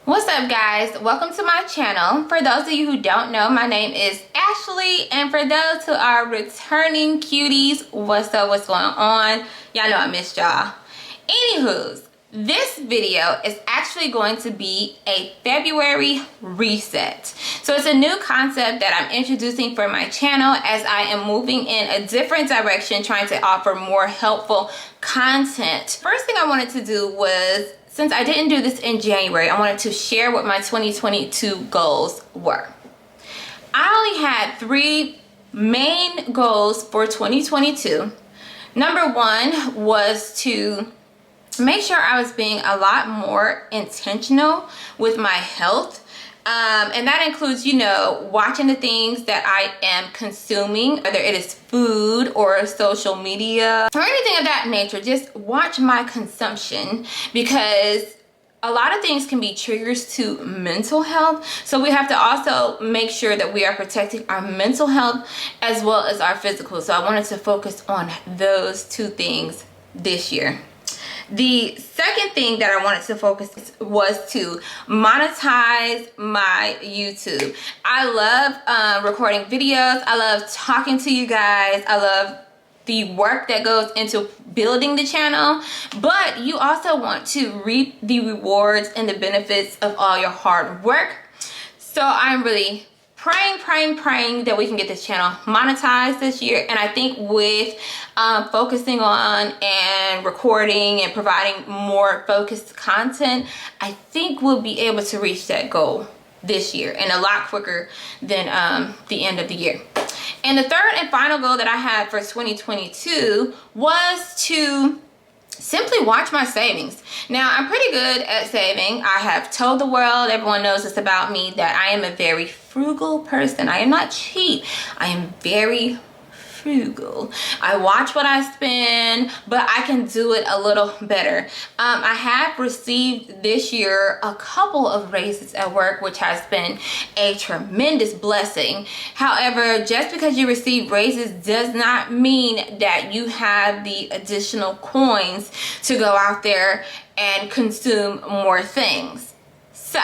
What's up, guys? Welcome to my channel. For those of you who don't know, my name is Ashley, and for those who are returning cuties, what's up, what's going on? Y'all know I missed y'all. Anywho's, this video is actually going to be a February reset. So it's a new concept that I'm introducing for my channel as I am moving in a different direction, trying to offer more helpful content. First thing I wanted to do was, since I didn't do this in January, I wanted to share what my 2022 goals were. I only had 3 main goals for 2022. Number 1 was to make sure I was being a lot more intentional with my health. And that includes, watching the things that I am consuming, whether it is food or social media or anything of that nature. Just watch my consumption, because a lot of things can be triggers to mental health. So we have to also make sure that we are protecting our mental health as well as our physical. So I wanted to focus on those 2 things this year. The second thing that I wanted to focus was to monetize my YouTube. I love recording videos. I love talking to you guys. I love the work that goes into building the channel, but you also want to reap the rewards and the benefits of all your hard work. So I'm really praying that we can get this channel monetized this year. And I think with focusing on and recording and providing more focused content, I think we'll be able to reach that goal this year, and a lot quicker than the end of the year. And the third and final goal that I had for 2022 was to simply watch my savings. Now, I'm pretty good at saving. I have told the world, everyone knows this about me, that I am a very frugal person. I am not cheap. I am very frugal. I watch what I spend, but I can do it a little better. I have received this year a couple of raises at work, which has been a tremendous blessing. However, just because you receive raises does not mean that you have the additional coins to go out there and consume more things. So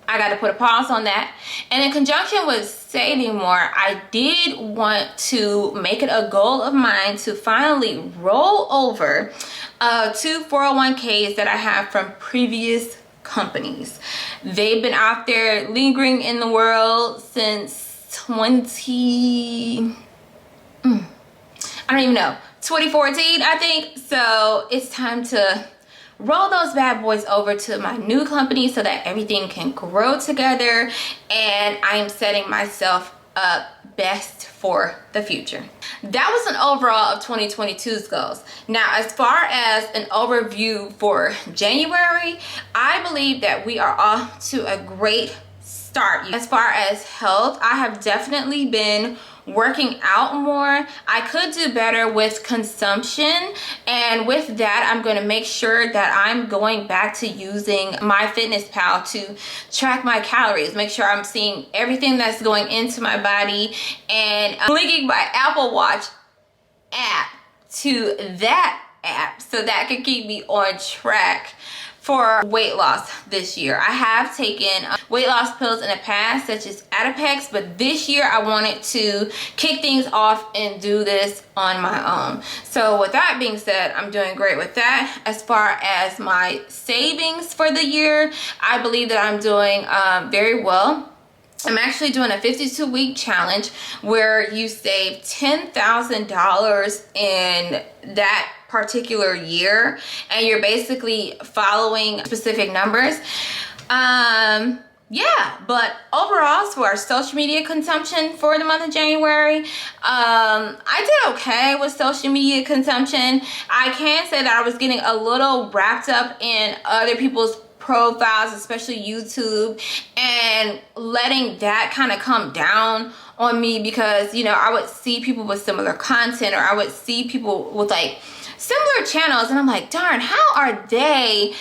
I got to put a pause on that. And in conjunction with saving more, I did want to make it a goal of mine to finally roll over 2 401ks that I have from previous companies. They've been out there lingering in the world since 2014, I think. So it's time to roll those bad boys over to my new company so that everything can grow together, and I am setting myself up best for the future. That was an overall of 2022's goals. Now, as far as an overview for January, I believe that we are off to a great start. As far as health, I have definitely been working out more. I could do better with consumption, and with that I'm going to make sure that I'm going back to using MyFitnessPal to track my calories, make sure I'm seeing everything that's going into my body, and I'm linking my Apple Watch app to that app so that can keep me on track for weight loss this year. I have taken weight loss pills in the past, such as Adipex, but this year I wanted to kick things off and do this on my own. So with that being said, I'm doing great with that. As far as my savings for the year, I believe that I'm doing very well. I'm actually doing a 52-week challenge where you save $10,000 in that particular year, and you're basically following specific numbers. But overall, for our social media consumption for the month of January, I did okay with social media consumption. I can say that I was getting a little wrapped up in other people's profiles, especially YouTube, and letting that kind of come down on me, because I would see people with similar content, or I would see people with like similar channels, and I'm like, darn, how are they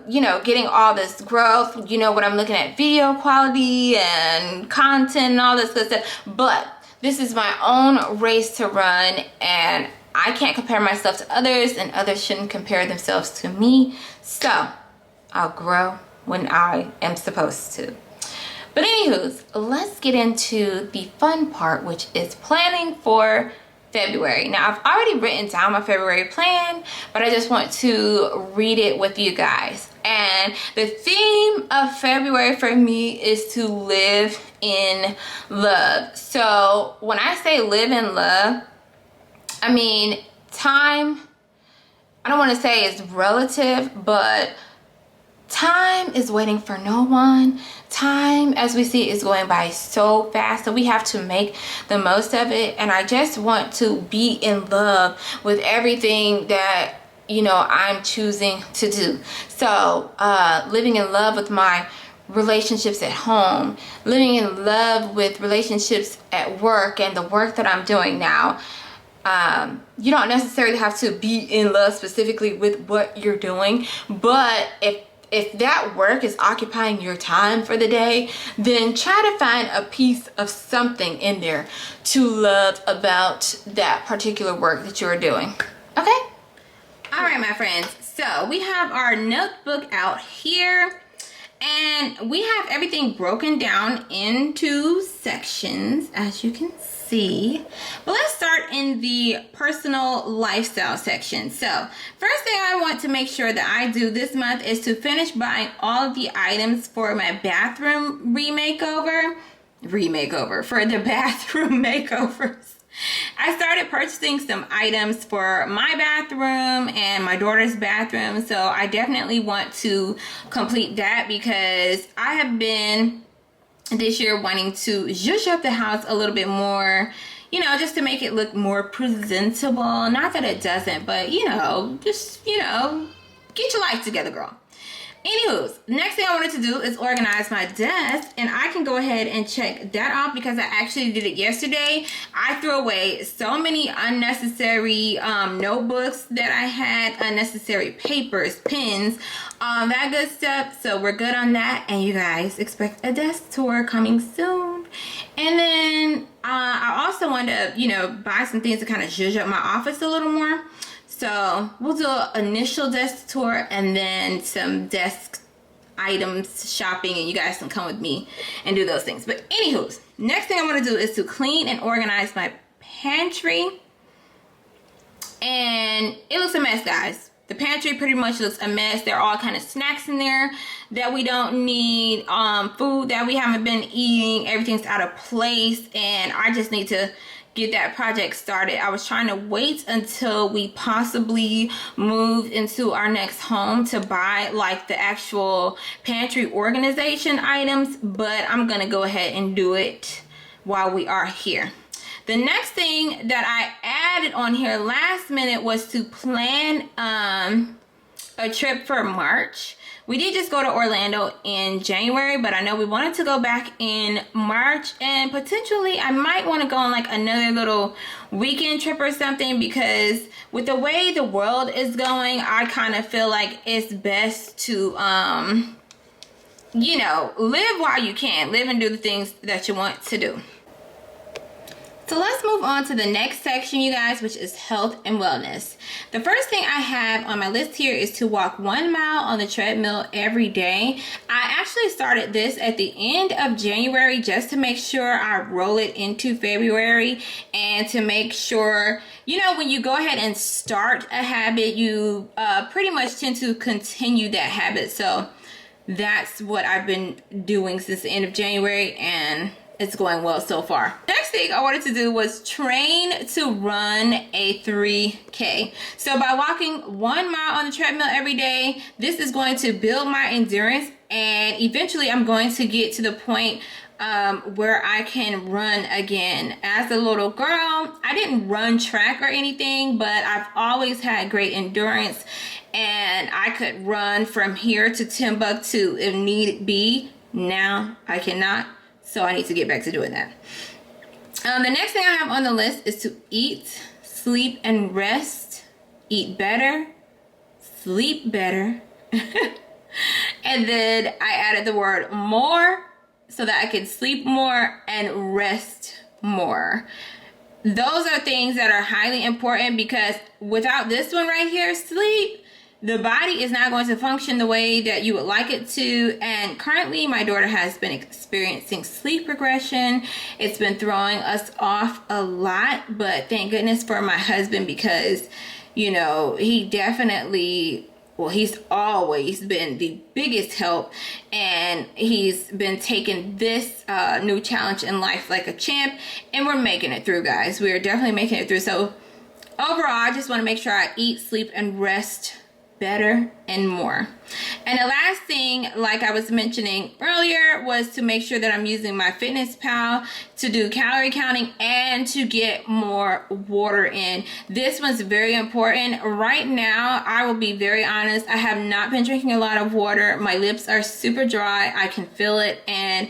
getting all this growth? When I'm looking at video quality and content and all this good stuff. But this is my own race to run, and I can't compare myself to others, and others shouldn't compare themselves to me. So I'll grow when I am supposed to. But anywho, let's get into the fun part, which is planning for February. Now, I've already written down my February plan, but I just want to read it with you guys. And the theme of February for me is to live in love. So when I say live in love, I mean time, I don't want to say it's relative, but time is waiting for no one. Time, as we see, is going by so fast, so we have to make the most of it. And I just want to be in love with everything that, you know, I'm choosing to do. So living in love with my relationships at home, living in love with relationships at work and the work that I'm doing now. You don't necessarily have to be in love specifically with what you're doing, but if that work is occupying your time for the day, then try to find a piece of something in there to love about that particular work that you're doing. Okay? All right, my friends. So we have our notebook out here, and we have everything broken down into sections, as you can see. But let's start in the personal lifestyle section. So first thing I want to make sure that I do this month is to finish buying all of the items for my bathroom for the bathroom makeovers. I started purchasing some items for my bathroom and my daughter's bathroom, so I definitely want to complete that because I have been this year wanting to zhuzh up the house a little bit more, you know, just to make it look more presentable. Not that it doesn't, but you know, just, you know, get your life together, girl. Anywho, next thing I wanted to do is organize my desk, and I can go ahead and check that off because I actually did it yesterday. I threw away so many unnecessary notebooks that I had, unnecessary papers, pens, that good stuff. So we're good on that, and you guys expect a desk tour coming soon. And then I also wanted to, you know, buy some things to kind of zhuzh up my office a little more. So we'll do an initial desk tour and then some desk items shopping, and you guys can come with me and do those things. But anywho, next thing I want to do is to clean and organize my pantry. And it looks a mess, guys. The pantry pretty much looks a mess. There are all kind of snacks in there that we don't need, food that we haven't been eating. Everything's out of place, and I just need to get that project started. I was trying to wait until we possibly moved into our next home to buy like the actual pantry organization items, but I'm gonna go ahead and do it while we are here. The next thing that I added on here last minute was to plan a trip for March. We did just go to Orlando in January, but I know we wanted to go back in March, and potentially I might want to go on like another little weekend trip or something, because with the way the world is going, I kind of feel like it's best to, you know, live while you can. Live and do the things that you want to do. So let's move on to the next section, you guys, which is health and wellness. The first thing I have on my list here is to walk 1 mile on the treadmill every day. I actually started this at the end of January just to make sure I roll it into February, and to make sure, you know, when you go ahead and start a habit, you pretty much tend to continue that habit. So that's what I've been doing since the end of January, and it's going well so far. Next thing I wanted to do was train to run a 3K. So by walking 1 mile on the treadmill every day, this is going to build my endurance, and eventually I'm going to get to the point where I can run again. As a little girl, I didn't run track or anything, but I've always had great endurance, and I could run from here to Timbuktu if need be. Now I cannot. So I need to get back to doing that. The next thing I have on the list is to eat, sleep, and rest. Eat better, sleep better. And then I added the word more so that I could sleep more and rest more. Those are things that are highly important, because without this one right here, sleep, the body is not going to function the way that you would like it to. And currently my daughter has been experiencing sleep regression. It's been throwing us off a lot, but thank goodness for my husband, because you know, he definitely, well, he's always been the biggest help, and he's been taking this new challenge in life like a champ, and we're making it through, guys. We're definitely making it through. So overall, I just want to make sure I eat, sleep, and rest better and more. And the last thing, like I was mentioning earlier, was to make sure that I'm using my MyFitnessPal to do calorie counting and to get more water in. This one's very important. Right now, I will be very honest, I have not been drinking a lot of water. My lips are super dry. I can feel it, and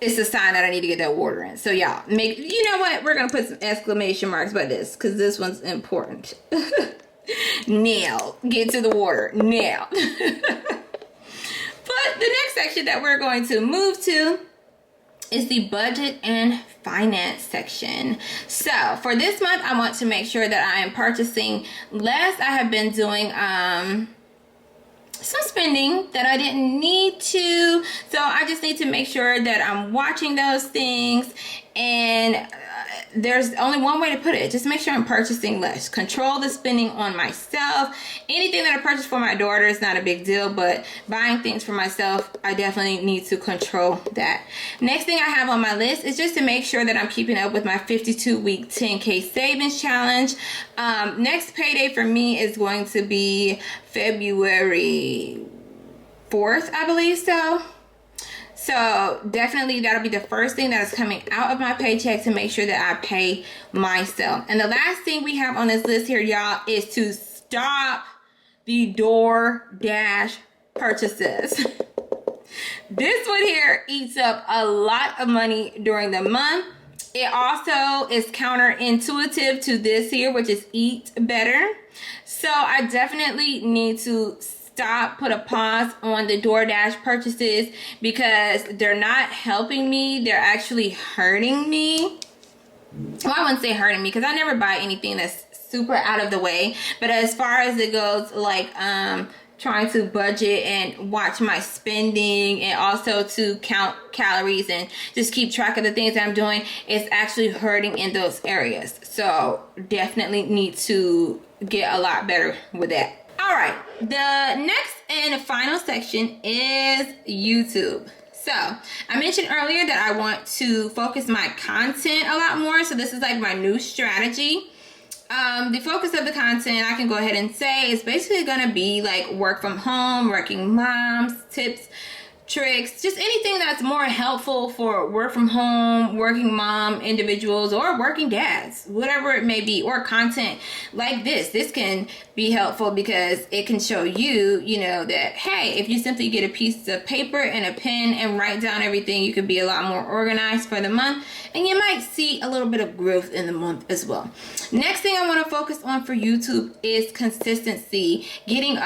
it's a sign that I need to get that water in. So y'all, you know what? We're gonna put some exclamation marks by this, because this one's important. Now, get to the water now. But the next section that we're going to move to is the budget and finance section. So for this month, I want to make sure that I am purchasing less. I have been doing some spending that I didn't need to, so I just need to make sure that I'm watching those things. And there's only one way to put it: just make sure I'm purchasing less. Control the spending on myself. Anything that I purchase for my daughter is not a big deal, but buying things for myself, I definitely need to control that. Next thing I have on my list is just to make sure that I'm keeping up with my 52-week 10K savings challenge. Next payday for me is going to be February 4th, I believe so. So definitely that'll be the first thing that is coming out of my paycheck to make sure that I pay myself. And the last thing we have on this list here, y'all, is to stop the DoorDash purchases. This one here eats up a lot of money during the month. It also is counterintuitive to this here, which is Eat Better. So I definitely need to put a pause on the DoorDash purchases, because they're not helping me. They're actually hurting me. Well, I wouldn't say hurting me, because I never buy anything that's super out of the way. But as far as it goes, like trying to budget and watch my spending, and also to count calories and just keep track of the things that I'm doing, it's actually hurting in those areas. So definitely need to get a lot better with that. All right, the next and final section is YouTube. So I mentioned earlier that I want to focus my content a lot more. So this is like my new strategy. The focus of the content, I can go ahead and say, is basically going to be like work from home, working moms, tips, tricks, just anything that's more helpful for work from home, working mom individuals, or working dads, whatever it may be. Or content like this can be helpful because it can show you, you know, that hey, if you simply get a piece of paper and a pen and write down everything, you could be a lot more organized for the month, and you might see a little bit of growth in the month as well. Next thing I want to focus on for YouTube is consistency, getting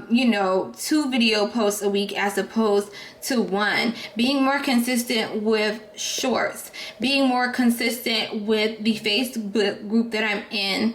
you know, 2 video posts a week as opposed to 1, being more consistent with shorts, being more consistent with the Facebook group that I'm in.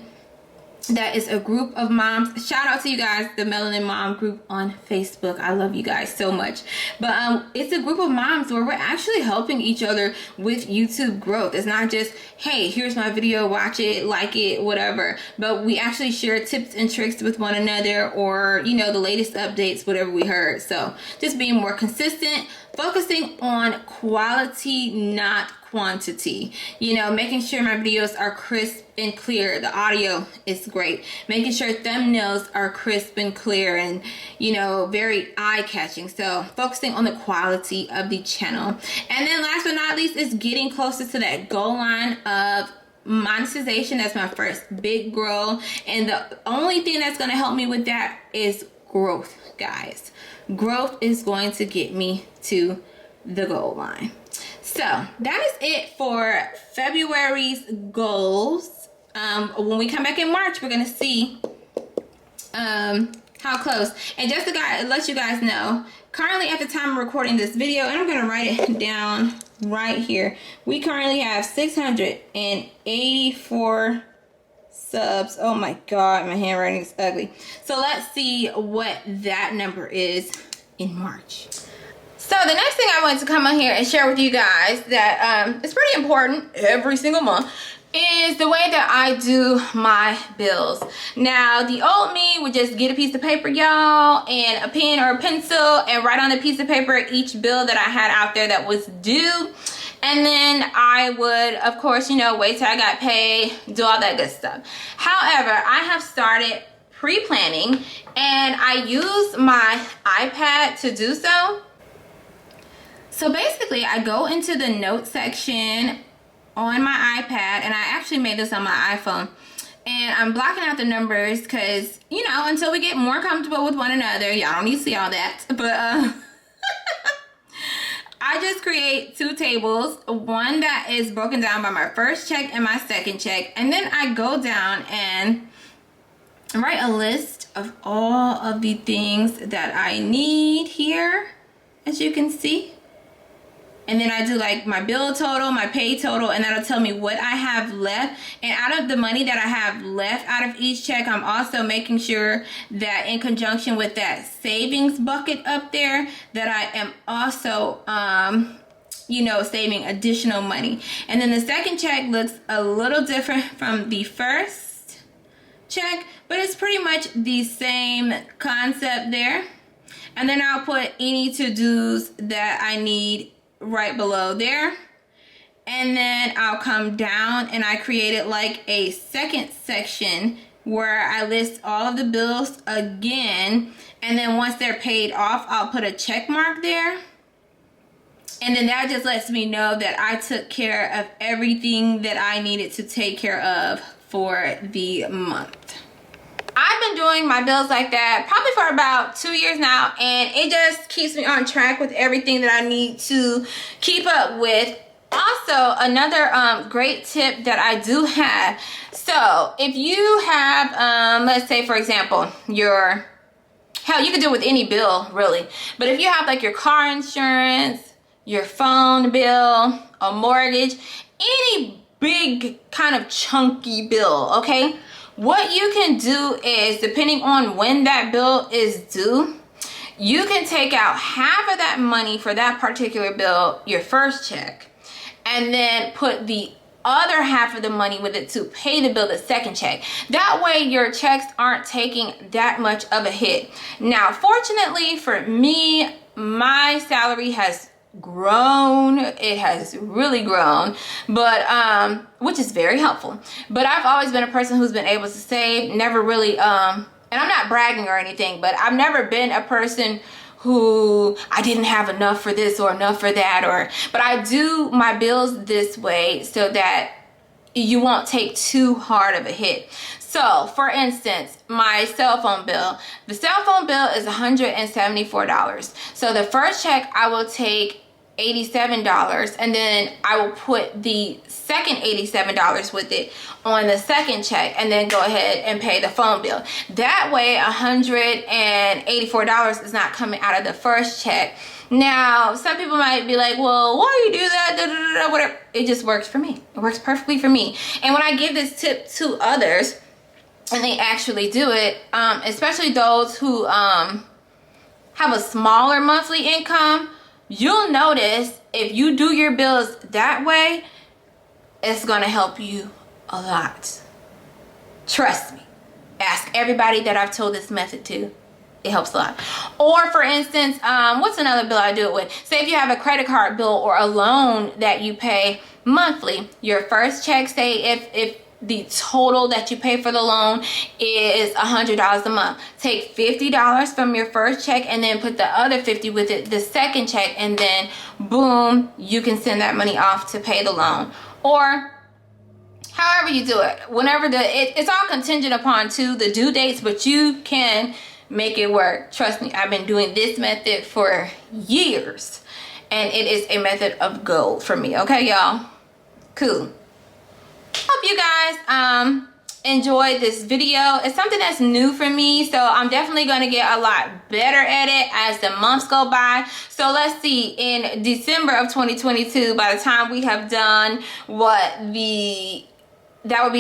That is a group of moms. Shout out to you guys, the Melanin Mom group on Facebook. I love you guys so much. But it's a group of moms where we're actually helping each other with YouTube growth. It's not just, hey, here's my video, watch it, like it, whatever. But we actually share tips and tricks with one another, or, you know, the latest updates, whatever we heard. So just being more consistent, focusing on quality, not quantity. You know, making sure my videos are crisp and clear. The audio is great. Making sure thumbnails are crisp and clear and, you know, very eye-catching. So focusing on the quality of the channel. And then last but not least is getting closer to that goal line of monetization. That's my first big goal. And the only thing that's going to help me with that is growth, guys. Growth is going to get me to the goal line. So that is it for February's goals. When we come back in March, we're going to see how close. And just to let you guys know, currently at the time of recording this video, and I'm going to write it down right here, we currently have 684 subs. Oh my god, my handwriting is ugly. So let's see what that number is in March. So the next thing I wanted to come on here and share with you guys that it's pretty important every single month is the way that I do my bills. Now, the old me would just get a piece of paper, y'all, and a pen or a pencil and write on a piece of paper each bill that I had out there that was due. And then I would, of course, you know, wait till I got paid, do all that good stuff. However, I have started pre-planning and I use my iPad to do so. So basically, I go into the notes section on my iPad, and I actually made this on my iPhone, and I'm blocking out the numbers because, you know, until we get more comfortable with one another, y'all don't need to see all that, but I just create two tables, one that is broken down by my first check and my second check, and then I go down and write a list of all of the things that I need here, as you can see. And then I do like my bill total, my pay total, and that'll tell me what I have left. And out of the money that I have left out of each check, I'm also making sure that in conjunction with that savings bucket up there, that I am also, you know, saving additional money. And then the second check looks a little different from the first check, but it's pretty much the same concept there. And then I'll put any to-dos that I need right below there, and then I'll come down and I created like a second section where I list all of the bills again, and then once they're paid off, I'll put a check mark there, and then that just lets me know that I took care of everything that I needed to take care of for the month. I've been doing my bills like that probably for about 2 years now, and it just keeps me on track with everything that I need to keep up with. Also, another great tip that I do have, so if you have, let's say for example, hell, you can do it with any bill really, but if you have like your car insurance, your phone bill, a mortgage, any big kind of chunky bill, okay? What you can do is, depending on when that bill is due, you can take out half of that money for that particular bill, your first check, and then put the other half of the money with it to pay the bill, the second check. That way your checks aren't taking that much of a hit. Now, fortunately for me, my salary has grown. It has really grown, but which is very helpful. But I've always been a person who's been able to save, never really and I'm not bragging or anything, but I've never been a person who I didn't have enough for this or enough for that, but I do my bills this way so that you won't take too hard of a hit. So for instance, my cell phone bill, the cell phone bill is $174. So the first check I will take $87, and then I will put the second $87 with it on the second check, and then go ahead and pay the phone bill. That way $184 is not coming out of the first check. Now, some people might be like, well, why do you do that? Da, da, da, da, whatever. It just works for me. It works perfectly for me. And when I give this tip to others and they actually do it, especially those who have a smaller monthly income, you'll notice if you do your bills that way, it's gonna help you a lot. Trust me. Ask everybody that I've told this method to. It helps a lot. Or for instance, what's another bill I do it with? Say if you have a credit card bill or a loan that you pay monthly, your first check, say if the total that you pay for the loan is $100 a month, take $50 from your first check and then put the other $50 with it, the second check, and then boom, you can send that money off to pay the loan. Or however you do it, whenever it's all contingent upon the due dates, but you can make it work. Trust me, I've been doing this method for years, and it is a method of gold for me. Okay, y'all? Cool. Hope you guys enjoyed this video. It's something that's new for me, so I'm definitely going to get a lot better at it as the months go by. So let's see, in December of 2022, by the time we have done that would be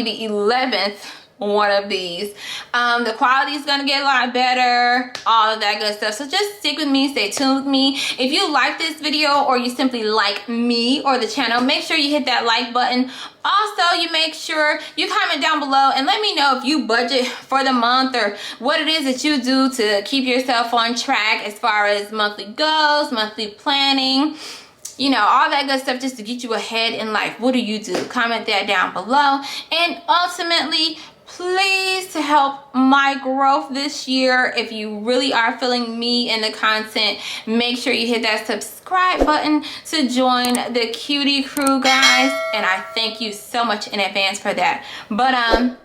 the 11th one of these. The quality is gonna get a lot better, all of that good stuff. So just stick with me, stay tuned with me. If you like this video or you simply like me or the channel, make sure you hit that like button. Also, you make sure you comment down below and let me know if you budget for the month or what it is that you do to keep yourself on track as far as monthly goals, monthly planning, you know, all that good stuff just to get you ahead in life. What do you do? Comment that down below. And ultimately, please, to help my growth this year, if you really are feeling me and the content, make sure you hit that subscribe button to join the cutie crew, guys. And I thank you so much in advance for that. But I'm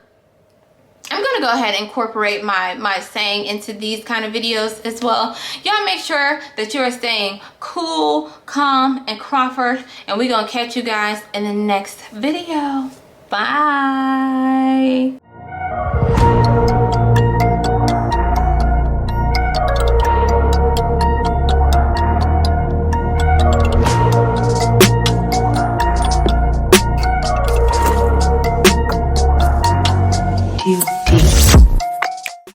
gonna go ahead and incorporate my saying into these kind of videos as well. Y'all make sure that you are staying cool, calm, and Crawford, and we're gonna catch you guys in the next video. Bye. You.